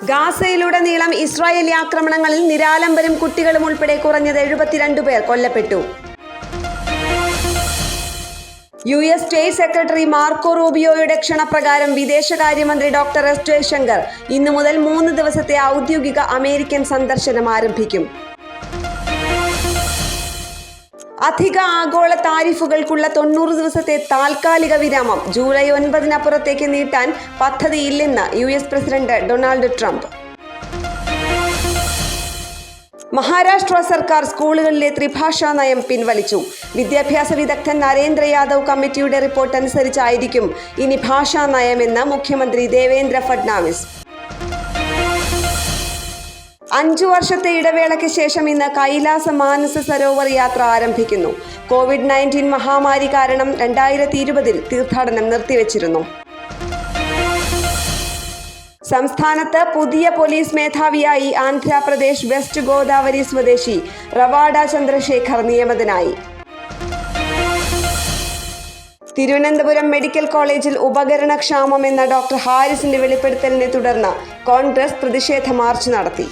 ഗാസയിലുടനീളം Israeli ആക്രമണങ്ങളിൽ നിരാലംബരും കുട്ടികളും ഉൾപ്പെടെ കുറഞ്ഞത് 72 പേർ കൊല്ലപ്പെട്ടു. US സ്റ്റേറ്റ് സെക്രട്ടറി മാർക്കോ റൂബിയോയുടെ ക്ഷണപ്രകാരം വിദേശകാര്യമന്ത്രി ഡോക്ടർ എസ് ജയശങ്കർ ഇന്നു മുതൽ 3 ദിവസത്തെ ഔദ്യോഗിക അമേരിക്കൻ സന്ദർശനം ആരംഭിക്കും. അധിക ആഗോള താരിഫുകൾക്കുള്ള 90 ദിവസത്തെ താൽക്കാലിക വിരാമം ജൂലൈ 9-നപ്പുറത്തേക്ക് നീട്ടാൻ പദ്ധതിയില്ലെന്ന് US president Donald Trump. Maharashtra സർക്കാർ സ്കൂളുകളിലെ ത്രിഭാഷാ നയം പിൻവലിച്ചു. വിദ്യാഭ്യാസ വിദഗ്ധൻ നരേന്ദ്ര യാദവ് കമ്മിറ്റിയുടെ റിപ്പോർട്ട് അനുസരിച്ചായിരിക്കും ഇനി ഭാഷാ നയമെന്ന് മുഖ്യമന്ത്രി ദേവേന്ദ്ര ഫഡ്നാവിസ്. 5 വർഷത്തെ ഇടവേളയ്ക്ക് ശേഷം ഇന്ന് കൈലാസ മാനസ സരോവർ യാത്ര ആരംഭിക്കുന്നു. COVID-19 മഹാമാരി കാരണം 2020-ൽ തീർത്ഥാടനം നിർത്തിവെച്ചിരുന്നു. സംസ്ഥാനത്ത് പുതിയ പോലീസ് മേധാവിയായി ആന്ധ്രാപ്രദേശ് വെസ്റ്റ് ഗോദാവരി സ്വദേശി റവാഡ ചന്ദ്രശേഖർ നിയമിതനായി. തിരുവനന്തപുരം മെഡിക്കൽ കോളേജിൽ ഉപകരണക്ഷാമം എന്ന ഡോക്ടർ ഹാരിസിന്റെ വെളിപ്പെടുത്തലിനെ തുടർന്ന് കോൺഗ്രസ് പ്രതിഷേധ മാർച്ച് നടത്തി.